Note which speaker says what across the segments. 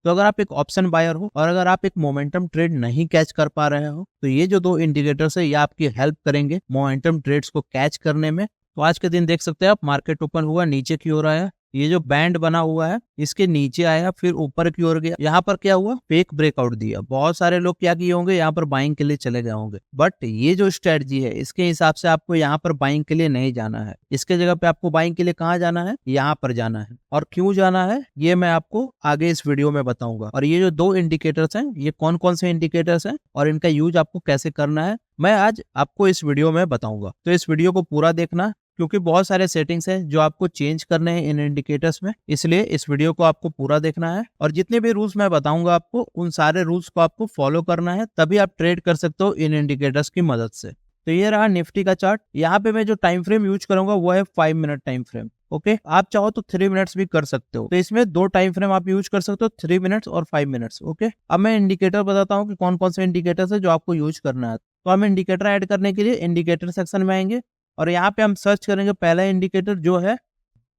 Speaker 1: तो अगर आप एक ऑप्शन बायर हो और अगर आप एक मोमेंटम ट्रेड नहीं कैच कर पा रहे हो तो ये जो 2 इंडिकेटर्स है ये आपकी हेल्प करेंगे मोमेंटम ट्रेड्स को कैच करने में। तो आज के दिन देख सकते हैं आप, मार्केट ओपन हुआ, नीचे की ओर आया, ये जो बैंड बना हुआ है इसके नीचे आया, फिर ऊपर की ओर गया, यहाँ पर क्या हुआ, फेक ब्रेकआउट दिया। बहुत सारे लोग क्या किए होंगे, यहाँ पर बाइंग के लिए चले गए होंगे, बट ये जो स्ट्रेटजी है इसके हिसाब से आपको यहाँ पर बाइंग के लिए नहीं जाना है। इसके जगह पे आपको बाइंग के लिए कहाँ जाना है, यहाँ पर जाना है। और क्यों जाना है ये मैं आपको आगे इस वीडियो में बताऊंगा। और ये जो 2 इंडिकेटर्स हैं ये कौन कौन से इंडिकेटर्स हैं और इनका यूज आपको कैसे करना है मैं आज आपको इस वीडियो में बताऊंगा। तो इस वीडियो को पूरा देखना, क्योंकि बहुत सारे सेटिंग्स हैं जो आपको चेंज करने हैं इन इंडिकेटर्स में, इसलिए इस वीडियो को आपको पूरा देखना है। और जितने भी रूल्स मैं बताऊंगा आपको, उन सारे रूल्स को आपको फॉलो करना है, तभी आप ट्रेड कर सकते हो इन इंडिकेटर्स की मदद से। तो ये रहा निफ्टी का चार्ट। यहाँ पे मैं जो टाइम फ्रेम यूज करूंगा वो है 5 मिनट टाइम फ्रेम। ओके, आप चाहो तो 3 मिनट्स भी कर सकते हो। तो इसमें 2 टाइम फ्रेम आप यूज कर सकते हो, 3 मिनट्स और 5 मिनट्स। ओके, अब मैं इंडिकेटर बताता हूँ कि कौन कौन से इंडिकेटर्स है जो आपको यूज करना है। तो हम इंडिकेटर ऐड करने के लिए इंडिकेटर सेक्शन में आएंगे और यहाँ पे हम सर्च करेंगे पहला इंडिकेटर जो है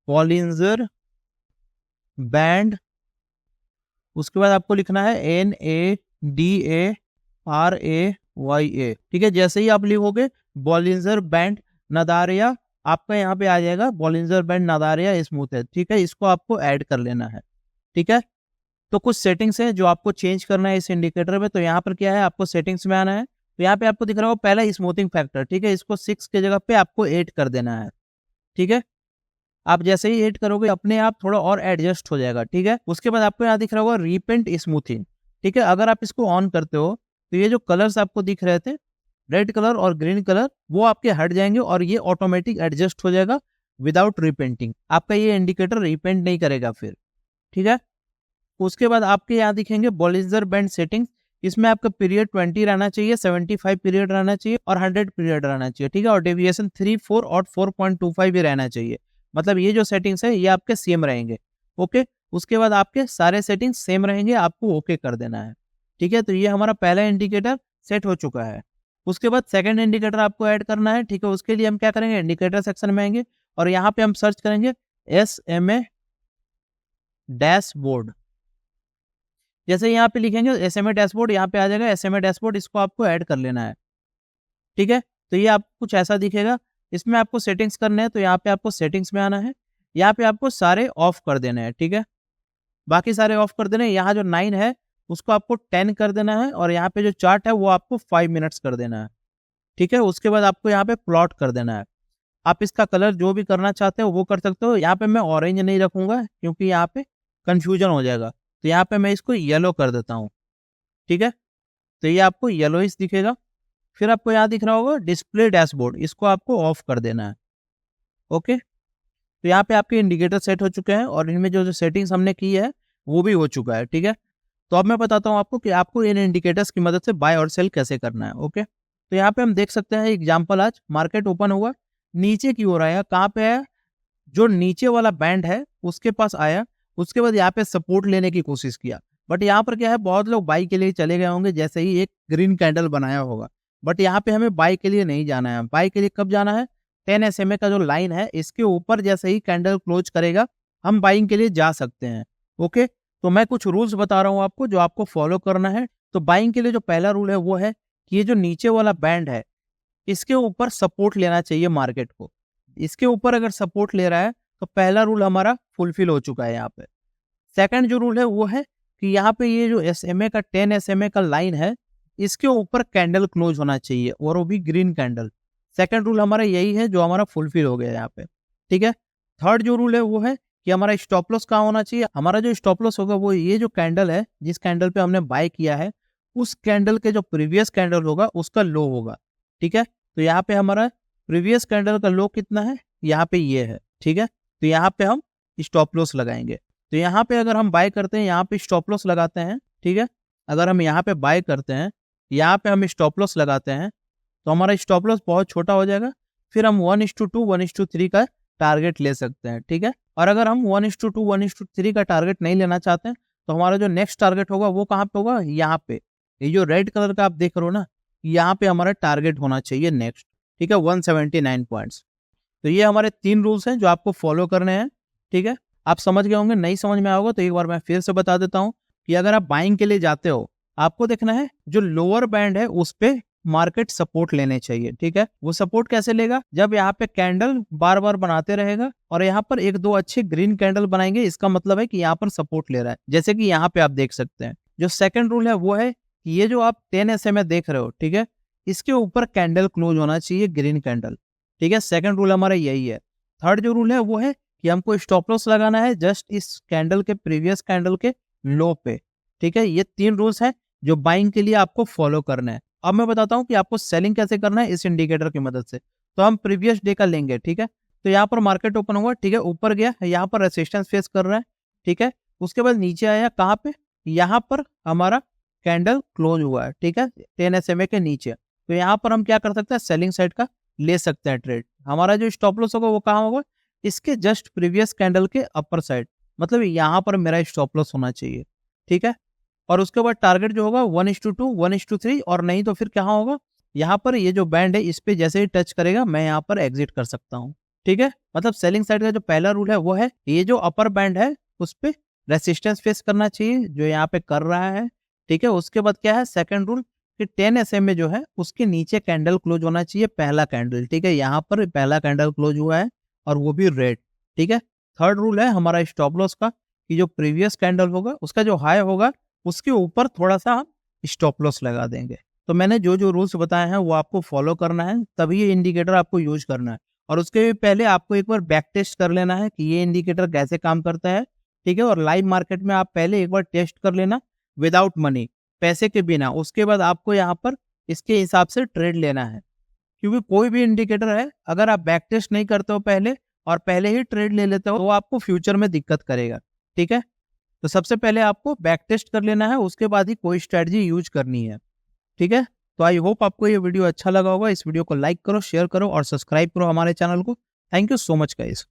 Speaker 1: बॉलिंजर बैंड। उसके बाद आपको लिखना है NADARAYA। ठीक है, जैसे ही आप लिखोगे बॉलिंजर बैंड नदारिया, आपका यहाँ पे आ जाएगा बॉलिंजर बैंड नदारिया स्मूथ है। ठीक है, इसको आपको ऐड कर लेना है। ठीक है, तो कुछ सेटिंग्स है जो आपको चेंज करना है इस इंडिकेटर में। तो यहाँ पर क्या है, आपको सेटिंग्स में आना है। तो यहाँ पे आपको दिख रहा होगा पहला स्मूथिंग फैक्टर। ठीक है, इसको 6 के जगह पे आपको 8 कर देना है। ठीक है, आप जैसे ही 8 करोगे अपने आप थोड़ा और एडजस्ट हो जाएगा। ठीक है, उसके बाद आपको यहाँ दिख रहा होगा रीपेंट स्मूथिंग। ठीक है, अगर आप इसको ऑन करते हो तो ये जो कलर्स आपको दिख रहे थे, रेड कलर और ग्रीन कलर, वो आपके हट जाएंगे और ये ऑटोमेटिक एडजस्ट हो जाएगा विदाउट रिपेंटिंग। आपका ये इंडिकेटर रिपेंट नहीं करेगा फिर। ठीक है, उसके बाद आपके यहाँ दिखेंगे बॉलिंजर बैंड सेटिंग्स। इसमें आपका पीरियड 20 रहना चाहिए, 75 पीरियड रहना चाहिए और 100 पीरियड रहना चाहिए। ठीक है, और डेविएशन 3, 4 और 4.25 भी रहना चाहिए। मतलब ये जो सेटिंग्स है ये आपके सेम रहेंगे। ओके, उसके बाद आपके सारे सेटिंग्स सेम रहेंगे, आपको ओके कर देना है। ठीक है, तो ये हमारा पहला इंडिकेटर सेट हो चुका है। उसके बाद सेकंड इंडिकेटर आपको ऐड करना है। ठीक है, उसके लिए हम क्या करेंगे, इंडिकेटर सेक्शन में आएंगे और यहाँ पे हम सर्च करेंगे SMA डैशबोर्ड। जैसे यहाँ पे लिखेंगे SMA डैशबोर्ड, यहाँ पे आ जाएगा SMA डैशबोर्ड, इसको आपको ऐड कर लेना है। ठीक है, तो ये आपको कुछ ऐसा दिखेगा। इसमें आपको सेटिंग्स करने हैं, तो यहाँ पे आपको सेटिंग्स में आना है। यहाँ पे आपको सारे ऑफ कर देने हैं। ठीक है, बाकी सारे ऑफ कर देने हैं। यहाँ जो 9 है उसको आपको 10 कर देना है और यहाँ पे जो चार्ट है वो आपको 5 मिनट्स कर देना है। ठीक है, उसके बाद आपको यहाँ पे प्लॉट कर देना है। आप इसका कलर जो भी करना चाहते हो वो कर सकते हो। यहाँ पे मैं ऑरेंज नहीं रखूंगा क्योंकि यहाँ पे कंफ्यूजन हो जाएगा, तो यहाँ पे मैं इसको येलो कर देता हूँ। ठीक है, तो ये आपको येलोइश दिखेगा। फिर आपको यहाँ दिख रहा होगा डिस्प्ले डैशबोर्ड, इसको आपको ऑफ कर देना है। ओके, तो यहाँ पे आपके इंडिकेटर सेट हो चुके हैं और इनमें जो जो सेटिंग्स हमने की है वो भी हो चुका है। ठीक है, तो अब मैं बताता हूँ आपको कि आपको इन इंडिकेटर्स की मदद से बाय और सेल कैसे करना है। ओके, तो यहाँ पे हम देख सकते हैं एग्जाम्पल, आज मार्केट ओपन हुआ, नीचे की ओर आया। कहाँ पे आया, जो नीचे वाला बैंड है उसके पास आया। उसके बाद यहाँ पे सपोर्ट लेने की कोशिश किया, बट यहाँ पर क्या है, बहुत लोग बाई के लिए चले गए होंगे जैसे ही एक ग्रीन कैंडल बनाया होगा। बट यहाँ पे हमें बाई के लिए नहीं जाना है। बाई के लिए कब जाना है, 10 SMA का जो लाइन है इसके ऊपर जैसे ही कैंडल क्लोज करेगा हम बाइंग के लिए जा सकते हैं। ओके, तो मैं कुछ रूल्स बता रहा हूँ आपको जो आपको फॉलो करना है। तो बाइंग के लिए जो पहला रूल है वो है कि ये जो नीचे वाला बैंड है इसके ऊपर सपोर्ट लेना चाहिए मार्केट को। इसके ऊपर अगर सपोर्ट ले रहा है तो पहला रूल हमारा फुलफिल हो चुका है। यहाँ पे सेकंड जो रूल है वो है कि यहाँ पे ये जो SMA का 10 SMA का लाइन है इसके ऊपर कैंडल क्लोज होना चाहिए और वो भी ग्रीन कैंडल। सेकंड रूल हमारा यही है जो हमारा फुलफिल हो गया यहाँ पे। ठीक है, थर्ड जो रूल है वो है कि हमारा स्टॉप लॉस कहाँ होना चाहिए। हमारा जो स्टॉप लॉस होगा वो ये जो कैंडल है, जिस कैंडल पे हमने बाय किया है उस कैंडल के जो प्रीवियस कैंडल होगा उसका लो होगा। ठीक है, तो यहाँ पे हमारा प्रीवियस कैंडल का लो कितना है, यहाँ पे ये है। ठीक है, तो यहाँ पे हम स्टॉप लॉस लगाएंगे। तो यहाँ पे अगर हम बाय करते हैं यहाँ पे स्टॉप लॉस लगाते हैं। ठीक है, अगर हम यहाँ पे बाय करते हैं यहाँ पे हम स्टॉप लॉस लगाते हैं तो हमारा स्टॉप लॉस बहुत छोटा हो जाएगा। फिर हम 1:2 1:3 का टारगेट ले सकते हैं। ठीक है, और अगर हम 1:2 1:3 का टारगेट नहीं लेना चाहते हैं तो हमारा जो नेक्स्ट टारगेट होगा वो कहाँ पे होगा, यहाँ पे। ये जो रेड कलर का आप देख रहे हो ना, यहाँ पे हमारा टारगेट होना चाहिए नेक्स्ट। ठीक है, 179 पॉइंट्स। तो ये हमारे 3 रूल्स हैं जो आपको फॉलो करने हैं। ठीक है, आप समझ गए होंगे। नहीं समझ में आओगे तो एक बार मैं फिर से बता देता हूँ कि अगर आप बाइंग के लिए जाते हो, आपको देखना है जो लोअर बैंड है उस पे मार्केट सपोर्ट लेने चाहिए, ठीक है। वो सपोर्ट कैसे लेगा, जब यहाँ पे कैंडल बार बार बनाते रहेगा और यहाँ पर एक दो अच्छे ग्रीन कैंडल बनाएंगे, इसका मतलब है कि यहाँ पर सपोर्ट ले रहा है। जैसे कि यहाँ पे आप देख सकते हैं, जो सेकंड रूल है वो है कि ये जो आप 10 SMA देख रहे हो, ठीक है, इसके ऊपर कैंडल क्लोज होना चाहिए, ग्रीन कैंडल, ठीक है। सेकंड रूल हमारा यही है। थर्ड जो रूल है वो है कि हमको स्टॉप लॉस लगाना है जस्ट इस कैंडल के प्रीवियस कैंडल के लो पे, ठीक है। ये 3 रूल्स है जो बाइंग के लिए आपको फॉलो करना है। अब मैं बताता हूँ कि आपको सेलिंग कैसे करना है इस इंडिकेटर की मदद से। तो हम प्रीवियस डे का लेंगे, ठीक है। तो यहाँ पर मार्केट ओपन हुआ, ठीक है, ऊपर गया, यहाँ पर रेसिस्टेंस फेस कर रहा है, ठीक है। उसके बाद नीचे आया, कहाँ पे, यहाँ पर हमारा कैंडल क्लोज हुआ है, ठीक है, 10 SMA के नीचे। तो यहाँ पर हम क्या कर सकते हैं, सेलिंग साइड का ले सकते हैं ट्रेड। हमारा जो स्टॉप लॉस होगा वो कहाँ होगा, इसके जस्ट प्रीवियस कैंडल के अपर साइड, मतलब यहाँ पर मेरा स्टॉप लॉस होना चाहिए, ठीक है। और उसके बाद टारगेट जो होगा 1:2, 1:3, और नहीं तो फिर क्या होगा, यहाँ पर ये जो बैंड है इस पे जैसे ही टच करेगा मैं यहाँ पर एग्जिट कर सकता हूँ, ठीक है। मतलब सेलिंग साइड का जो पहला रूल है वो है ये जो अपर बैंड है उस पे रेसिस्टेंस फेस करना चाहिए, जो यहाँ पे कर रहा है, ठीक है। उसके बाद क्या है, सेकंड रूल कि 10 SMA जो है उसके नीचे कैंडल क्लोज होना चाहिए, पहला कैंडल, ठीक है। यहाँ पर पहला कैंडल क्लोज हुआ है और वो भी रेड, ठीक है। थर्ड रूल है हमारा स्टॉप लॉस का कि जो प्रीवियस कैंडल होगा उसका जो हाई होगा उसके ऊपर थोड़ा सा हम स्टॉप लॉस लगा देंगे। तो मैंने जो जो रूल्स बताए हैं वो आपको फॉलो करना है, तभी ये इंडिकेटर आपको यूज करना है। और उसके पहले आपको एक बार बैक टेस्ट कर लेना है कि ये इंडिकेटर कैसे काम करता है, ठीक है। और लाइव मार्केट में आप पहले एक बार टेस्ट कर लेना विदाउट मनी, पैसे के बिना। उसके बाद आपको यहाँ पर इसके हिसाब से ट्रेड लेना है, क्योंकि कोई भी इंडिकेटर है अगर आप बैक टेस्ट नहीं करते हो पहले और पहले ही ट्रेड ले लेते हो तो आपको फ्यूचर में दिक्कत करेगा, ठीक है। तो सबसे पहले आपको बैक टेस्ट कर लेना है, उसके बाद ही कोई स्ट्रेटजी यूज करनी है, ठीक है। तो आई होप आपको ये वीडियो अच्छा लगा होगा। इस वीडियो को लाइक करो, शेयर करो और सब्सक्राइब करो हमारे चैनल को। Thank you so much guys.